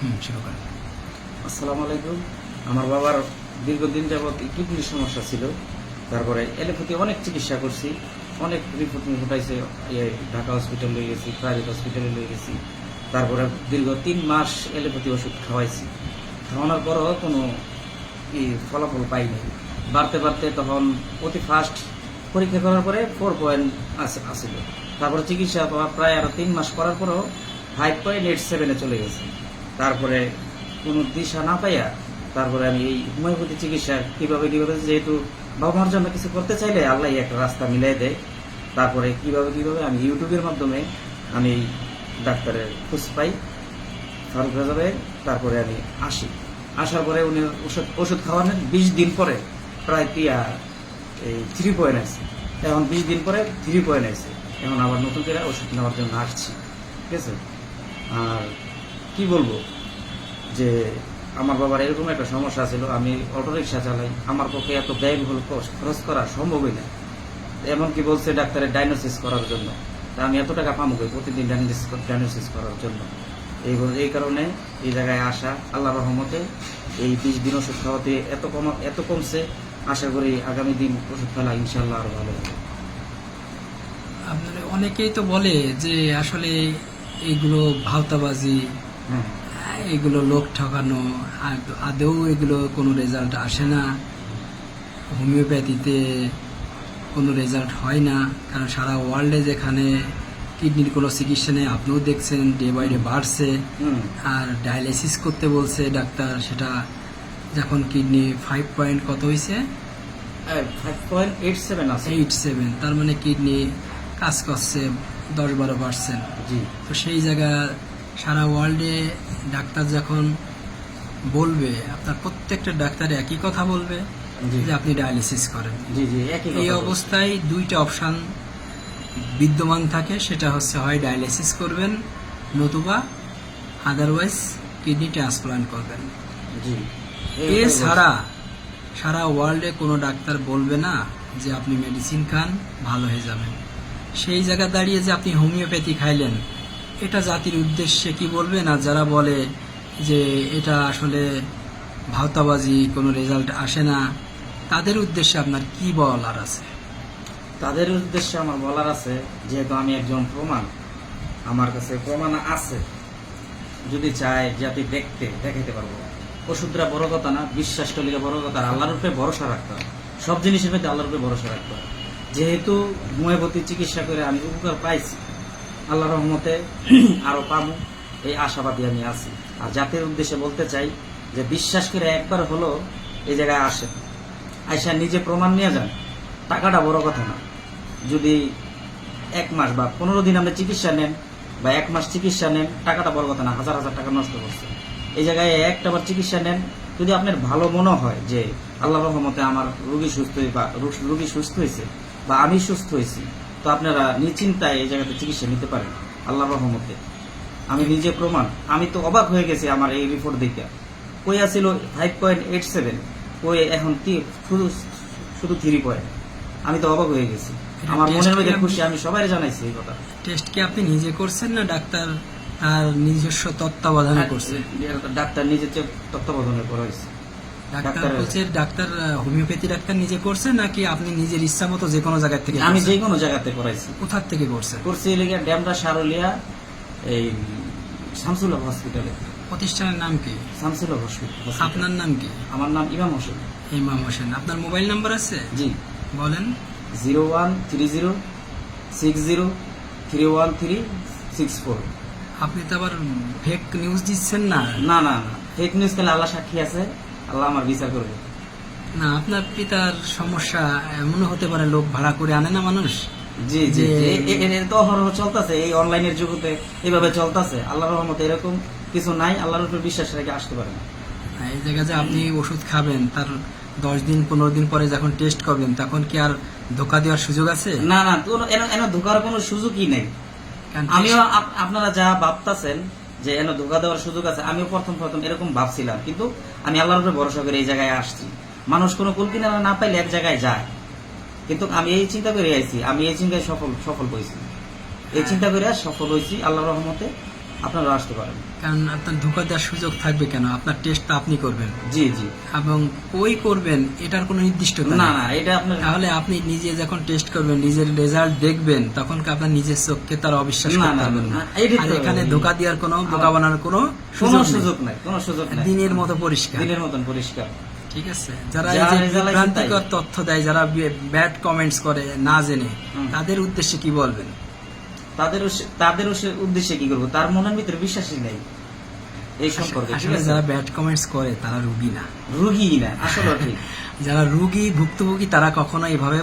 শুরু করেন। আসসালামু আলাইকুম। আমার বাবার দীর্ঘদিন যাবৎ কিডনির সমস্যা ছিল। তারপরে এলোপ্যাথি অনেক চিকিৎসা করছি, অনেক রিপোর্ট উঠাইছে, ঢাকা হসপিটাল লয়ে গেছি, প্রাইভেট হসপিটালে লয়ে গেছি। তারপরে দীর্ঘ 3 মাস এলোপ্যাথি ওষুধ খাওয়াইছি। খাওয়ানোর পরও কোনো ফলাফল পাইনি। বাড়তে বাড়তে তখন অতি ফার্স্ট পরীক্ষা করার পরে 4 পয়েন্ট আসছিল। তারপরে চিকিৎসা প্রায় আরো 3 মাস করার পরও 5.87-এ চলে গেছে। তারপরে কোনো দিশা না পাইয়া তারপরে আমি এই হোমিওপ্যাথি চিকিৎসা কিভাবে যেহেতু বাবা মার জন্য কিছু করতে চাইলে আল্লাহ একটা রাস্তা মিলাই দেয়। তারপরে কিভাবে আমি ইউটিউবের মাধ্যমে আমি এই ডাক্তারের খোঁজ পাই, ফারুক রাজা ভাই। তারপরে আমি আসার পরে উনি ওষুধ খাওয়ানোর 20 দিন পরে প্রায় 3 পয়েন্ট আছে। এখন 20 দিন পরে 3 পয়েন্ট আছে। এখন আবার নতুন করে ওষুধ নেওয়ার জন্য আসছি। ঠিক আছে। আর কি বলবো যে আমার বাবার এরকম একটা সমস্যা ছিল, আমি অটোরিকশা চালাই, আমার পক্ষে এত ব্যয়বহুল খরচ করা সম্ভবই না। এমনকি বলছে ডাক্তারের ডায়াগনোসিস করার জন্য, তা আমি এত টাকা পাবো প্রতিদিন ডায়াগনোসিস করার জন্য। এই কারণে এই জায়গায় আসা, আল্লাহ রহমতে এই 20 দিন ওষুধ খাওয়াতে এত কমছে। আশা করি আগামী দিন ওষুধ খেলা ইনশাল্লাহ আরো ভালো হবে। আপনার অনেকেই তো বলে যে আসলে এগুলো ভাওতাবাজি, হ্যাঁ, এগুলো লোক ঠকানো, আদৌ এগুলো কোনো রেজাল্ট আসে না, হোমিওপ্যাথিতে কোনো রেজাল্ট হয় না। কারণ সারা ওয়ার্ল্ডে যেখানে কিডনির কোনো চিকিৎসা নেই, আপনিও দেখছেন ডে বাই ডে বাড়ছে। আর ডায়ালিসিস করতে বলছে ডাক্তার, সেটা যখন কিডনি 5 পয়েন্ট কত হয়েছে, 5.87 আছে। 87, তার মানে কিডনি কাজ করছে 10-12%। জি তো সেই জায়গা সারা ওয়ার্ল্ডে ডাক্তার যখন বলবে, আপনার প্রত্যেকটা ডাক্তার একই কথা বলবে জি যে আপনি ডায়ালিসিস করেন। জি জি একই এই কথা অবস্থায় 2টা অপশান বিদ্যমান থাকে, সেটা হচ্ছে হয় ডায়ালিসিস করবেন, নতুবা আদারওয়াইজ কিডনি ট্রান্সপ্লান্ট করবেন। বলছি। জি এছাড়া সারা ওয়ার্ল্ডে কোনো ডাক্তার বলবে না যে আপনি মেডিসিন খান ভালো হয়ে যাবেন। সেই জায়গা দাঁড়িয়ে যে আপনি হোমিওপ্যাথি খাইলেন, এটা জাতির উদ্দেশ্যে কি বলবেন? আর যারা বলে যে এটা আসলে ভাওতাবাজি, কোনো রেজাল্ট আসে না, তাদের উদ্দেশ্যে আপনার কি বলার আছে? তাদের উদ্দেশ্যে আমার বলার আছে, যেহেতু আমি একজন প্রমাণ, আমার কাছে প্রমাণ আছে, যদি চায় যাতে দেখাইতে পারবো। ওষুধরা বড় কথা না, বিশ্বাসটা লিগে বড় কথা। আর আল্লাহর উপরে ভরসা রাখতে হয়, সব জিনিসের মধ্যে আল্লাহর উপরে ভরসা রাখতে হয়। যেহেতু হোমিওপ্যাথি চিকিৎসা করে আমি উপকার পাইছি, আল্লাহর রহমতে আরো পাবো, এই আশাবাদী আমি আছি। আর জাতির উদ্দেশ্যে বলতে চাই যে বিশ্বাস করে একবার হলো এই জায়গায় আসেন, আয়সা নিজে প্রমাণ নিয়ে যান। টাকাটা বড় কথা না। যদি 1 মাস বা 15 দিন আপনি চিকিৎসা নেন বা 1 মাস চিকিৎসা নেন, টাকাটা বড় কথা না। হাজার হাজার টাকা নষ্ট করছে। এই জায়গায় একটাবার চিকিৎসা নেন, যদি আপনার ভালো মনে হয় যে আল্লাহর রহমতে আমার রোগী সুস্থ হয়েছে বা আমি সুস্থ হয়েছি, তো আপনারা নিশ্চিন্তায় এই জায়গাতে চিকিৎসা নিতে পারেন। আল্লাহর রহমতে আমি নিজে প্রমাণ। আমি তো অবাক হয়ে গেছি আমার এই রিপোর্ট দেখে। কই আছিল 5.87, কই এখন শুধু 3 পয়েন্ট। আমি তো অবাক হয়ে গেছি, আমার মনের মধ্যে খুশি। আমি সবাই জানাইছি এই কথা। টেস্ট কি আপনি নিজে করছেন না ডাক্তার আর নিজস্ব তত্ত্বাবধানে করছে? ডাক্তার নিজে তত্ত্বাবধানে করা হয়েছে। ডাক্তার বলছে, ডাক্তার হোমিওপ্যাথি ডাক্তার নিজে করছে নাকি আপনি নিজের ইচ্ছা মতো যে কোনো জায়গা থেকে? আমি যে কোনো জায়গাতে করাইছি। কোথার থেকে করছেন? করছি এলাকা ড্যামরা সারুলিয়া, এই শামসুল হক হসপিটালে। প্রতিষ্ঠানের নাম কি? শামসুল হক হসপিটাল। আপনার নাম কি? আমার নাম ইমাম হোসেন। ইমাম হোসেন। আপনার মোবাইল নাম্বার আছে? জি বলেন। 0130603136 আপনি তো আবার ফেক নিউজ দিচ্ছেন না? না না না, ফেক নিউজ খেলে আল্লাহ সাক্ষী আছে, আল্লাহ আমার বিচার করবে। না, আপনার পিতার সমস্যা এমনও হতে পারে, লোক ভাড়া করে আনে না মানুষ। জি জি, এর তো অহরহ চলতেছে, এই অনলাইনের যুগতে এইভাবে চলতেছে। আল্লাহর রহমতে এরকম কিছু নাই, আল্লাহর উপর বিশ্বাস রেখে আসতে পারে না। এই জায়গায় যে আপনি ওষুধ খাবেন, তার 10 দিন 15 দিন পরে যখন টেস্ট করবেন, তখন কি আর ধোকা দেওয়ার সুযোগ আছে? না না, এনে ধোকার কোনো সুযোগই নেই। আমিও আপনারা যা ভাবতেছেন যে এনে ধোকা দেওয়ার সুযোগ আছে, আমিও প্রথম এরকম ভাবছিলাম, কিন্তু আমি আল্লাহর উপরে ভরসা করে এই জায়গায় আসছি। মানুষ কোনো কুলকিনারা না পাইলে এক জায়গায় যায়, কিন্তু আমি এই চিন্তা করে আইছি, আমি এই চিন্তায় সফল হয়েছি। এই চিন্তা করে সফল হয়েছি আল্লাহর রহমতে। আপনারা আসতে পারেন। কারণ আপনার ধোকা দেওয়ার সুযোগ থাকবে কেন? আপনার টেস্ট তো আপনি করবেন, জি জি। এবং কই করবেন এটার কোনো নির্দিষ্টতা না নেই। না, এটা আপনার তাহলে আপনি নিজে যখন টেস্ট করবেন, নিজের রেজাল্ট দেখবেন, তখন কি আপনার নিজের চোখকে তার অবিশ্বাস না, করতে না, পারবেন না, না। এইটাই আর তো- এখানে ধোকা দেওয়ার কোনো, বোকা বানানোর কোনো কোনো সুযোগ নেই। সুযোগ নাই, কোনো সুযোগ নাই। দিনের মতো পরিষ্কার। দিনের মতন পরিষ্কার। ঠিক আছে, যারা যা এই যে রেজাল্ট আছে বিভ্রান্তিকর তাই। তথ্য দেয়, যারা ব্যাড কমেন্টস করে না জেনে, হুম। তাদের উদ্দেশ্যে কি বলবেন? তাদের উদ্দেশ্যে কি করবো? তার মনের ভিতরে বিশ্বাসই নেই এই সম্পর্কে, ঠিক আসলে আছে? যারা ব্যাড কমেন্টস করে তারা রুগী না। রুগী না, আসলে ঠিক। যারা রুগী, ভুক্তভোগী, তারা কখনো এইভাবে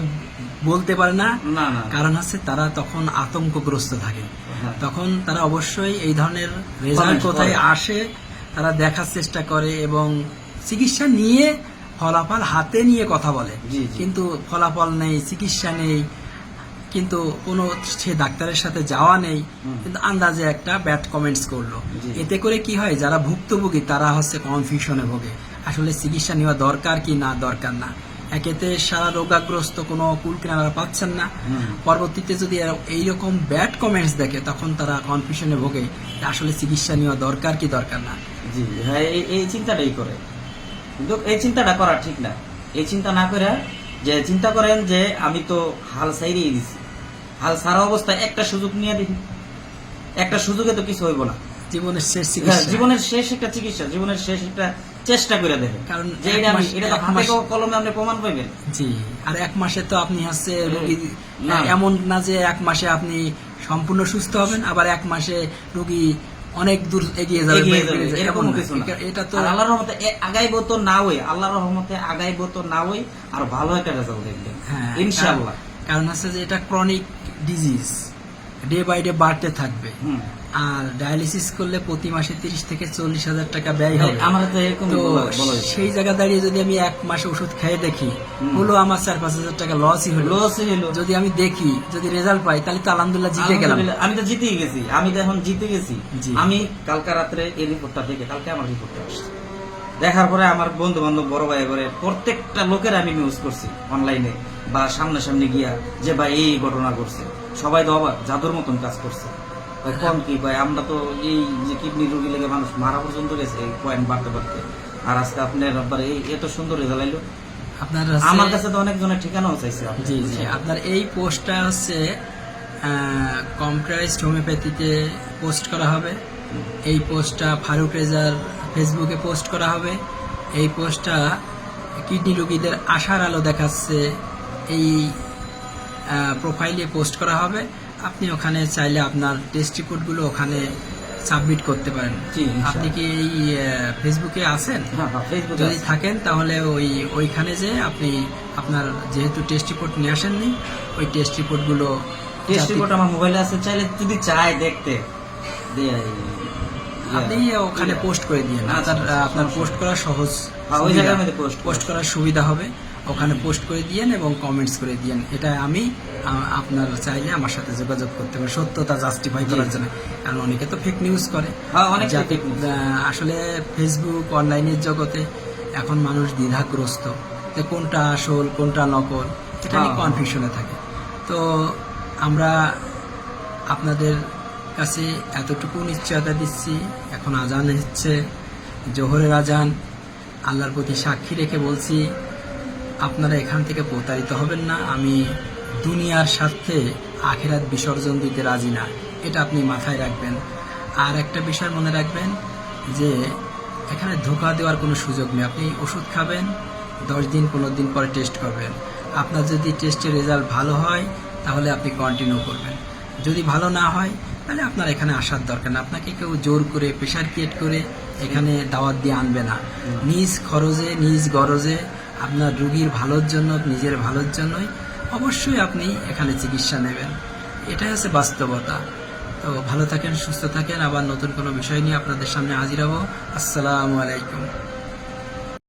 বলতে পারে না। না না, কারণ হচ্ছে তারা তখন আতঙ্কগ্রস্ত থাকে। হ্যাঁ। তখন তারা অবশ্যই এই ধরনের রেজাল্ট Comments কোথায় করে। আসে তারা দেখার চেষ্টা করে এবং চিকিৎসা নিয়ে ফলাফল হাতে নিয়ে কথা বলে। জি, জি। কিন্তু ফলাফল নেই, চিকিৎসা নেই, কিন্তু কোনো সে ডাক্তারের সাথে যাওয়া নেই, হুম। কিন্তু আন্দাজে একটা ব্যাড কমেন্টস করলো। জি। এতে করে কি হয়, যারা ভুক্তভোগী তারা হচ্ছে কনফিউশনে ভোগে, আসলে চিকিৎসা নেওয়া দরকার কি না দরকার না। একেতে সারা রোগাগ্রস্ত, কোনো কুল কিনারা পাচ্ছেন না। হুম। পরবর্তীতে যদি এইরকম ব্যাড কমেন্টস দেখে, তখন তারা কনফিউশনে ভোগে যে আসলে চিকিৎসা নেওয়া দরকার কি দরকার না। জি, হ্যাঁ, এই চিন্তাটাই করে। কিন্তু এই চিন্তাটা করা ঠিক না। এই চিন্তা না করে যে চিন্তা করেন যে আমি তো হাল ছাইড়িয়ে দিছি, হাল ছাড়া অবস্থায় একটা সুযোগ নিয়ে দিন, একটা সুযোগে তো কিছু হইব না। জীবনের শেষ হ্যাঁ, চিকিৎসা। জীবনের শেষ একটা চিকিৎসা, জীবনের শেষ একটা চেষ্টা করে দেখেন, কারণ যে এক এটা মাস- এটা তো এক হাতে মাস- কলমে আপনি প্রমাণ পাইবেন। জি, আর এক মাসে তো আপনি হচ্ছে রোগী, না। এমন না যে এক মাসে আপনি সম্পূর্ণ সুস্থ হবেন, আবার এক মাসে রোগী অনেক দূর এগিয়ে যাবে, এগিয়ে বেড়ে যাবে, যাবে, এরকম এমন না। কিছু না। এটা তো আর আল্লাহর রহমতে আগাইব তো না হই, আল্লাহর রহমতে আগাইব তো না হই, আর ভালো একটা রেজাল্ট দেখবেন হ্যাঁ, ইনশাআল্লাহ। কারণ হচ্ছে যে এটা chronic disease, day by day বাড়তে থাকবে। হুম। আর ডায়ালিসিস করলে প্রতি মাসে 30 থেকে 40,000 টাকা ব্যয় হবে। আমার তো এরকম তো বলা হয়েছে। সেই জায়গা দাঁড়িয়ে যদি আমি এক মাসে ওষুধ খেয়ে দেখি, হুম। হলো আমার 4-5 হাজার টাকা লসই হলো। লসই হলো। যদি আমি দেখি, যদি রেজাল্ট পাই, তাহলে তো আলহামদুলিল্লাহ জিতে গেলাম। আলহামদুলিল্লাহ, আমি তো জিতেই গেছি, আমি তো এখন জিতে গেছি। জি। আমি কালকা রাত্রে এই রিপোর্টটা দেখে, কালকে আমার রিপোর্টটা আসছে, দেখার পরে আমার বন্ধু বান্ধব, বড় ভাই করে প্রত্যেকটা লোকের আমি নিউজ করছি অনলাইনে বা সামনাসামনি গিয়া, যে ভাই এই ঘটনা করছে। সবাই তো অবাক, জাদুর মতন কাজ করছে। ভাই কম কি ভাই, আমরা তো এই যে কিডনি রোগী লেগে মানুষ মারা পর্যন্ত গেছে এই পয়েন্ট বাড়তে বাড়তে, আর আজকে আপনার আবার এই এত সুন্দর রেজাল্ট এলো। আপনার আমার কাছে তো অনেকজনের ঠিকানাও চাইছে। জি জি, আপনার এই পোস্টটা হচ্ছে কম্পিউটারাইজড হোমিওপ্যাথিতে পোস্ট করা হবে। এই পোস্টটা ফারুক রেজার ফেসবুকে পোস্ট করা হবে। এই পোস্টটা কিডনি রোগীদের আশার আলো দেখাচ্ছে এই প্রোফাইলে পোস্ট করা হবে। আপনি ওখানে চাইলে আপনার টেস্ট রিপোর্টগুলো ওখানে সাবমিট করতে পারেন। জি, ইনশাআল্লাহ। আপনি কি এই ফেসবুকে আছেন? হ্যাঁ হ্যাঁ, ফেসবুকে যদি আছে। থাকেন তাহলে ওইখানে যে আপনি আপনার যেহেতু টেস্ট রিপোর্ট নিয়ে আসেননি, ওই টেস্ট রিপোর্টগুলো টেস্ট রিপোর্ট আমার মোবাইলে আছে, চাইলে যদি চায় দেখতে আপনি ওখানে পোস্ট করে দিয়ে আচ্ছা, আচ্ছা, আপনার সমস্যা পোস্ট করা সহজ, হ্যাঁ, ওই জায়গার মধ্যে post পোস্ট করার সুবিধা হবে। ওখানে পোস্ট করে দিয়েন এবং কমেন্টস করে দিয়েন। এটা আমি আপনার চাইলে আমার সাথে যোগাযোগ করতে পারেন সত্যতা জাস্টিফাই জি। করার জন্য। কারণ অনেকে তো ফেক নিউজ করে। হ্যাঁ, অনেকে যাতে fake news। আসলে ফেসবুক অনলাইনের জগতে এখন মানুষ দ্বিধাগ্রস্ত যে কোনটা আসল কোনটা নকল, এটা নিয়ে হ্যাঁ, কনফিউশনে থাকে। তো আমরা আপনাদের কাছে এতটুকু নিশ্চয়তা দিচ্ছি, এখন আজান হচ্ছে, জোহরের আজান, আল্লাহর প্রতি সাক্ষী রেখে বলছি, আপনারা এখান থেকে প্রতারিত হবেন না। আমি দুনিয়ার স্বার্থে আখিরাত বিসর্জন দিতে রাজি না, এটা আপনি মাথায় রাখবেন। আর একটা বিষয় মনে রাখবেন যে এখানে ধোঁকা দেওয়ার কোনো সুযোগ নেই। আপনি ওষুধ খাবেন, 10 দিন 15 দিন পরে টেস্ট করবেন। আপনার যদি টেস্টের রেজাল্ট ভালো হয় তাহলে আপনি কন্টিনিউ করবেন, যদি ভালো না হয় তাহলে আপনার এখানে আসার দরকার না। আপনাকে কেউ জোর করে প্রেশার ক্রিয়েট করে এখানে দাওয়াত দিয়ে আনবে না। নিজ খরচে নিজ গরজে আপনার রোগীর ভালোর জন্য, নিজের ভালোর জন্যই অবশ্যই আপনি এখানে চিকিৎসা নেবেন। এটাই হচ্ছে বাস্তবতা। তো ভালো থাকেন, সুস্থ থাকেন। আবার নতুন কোনো বিষয় নিয়ে আপনাদের সামনে হাজির হব। আসসালামু আলাইকুম।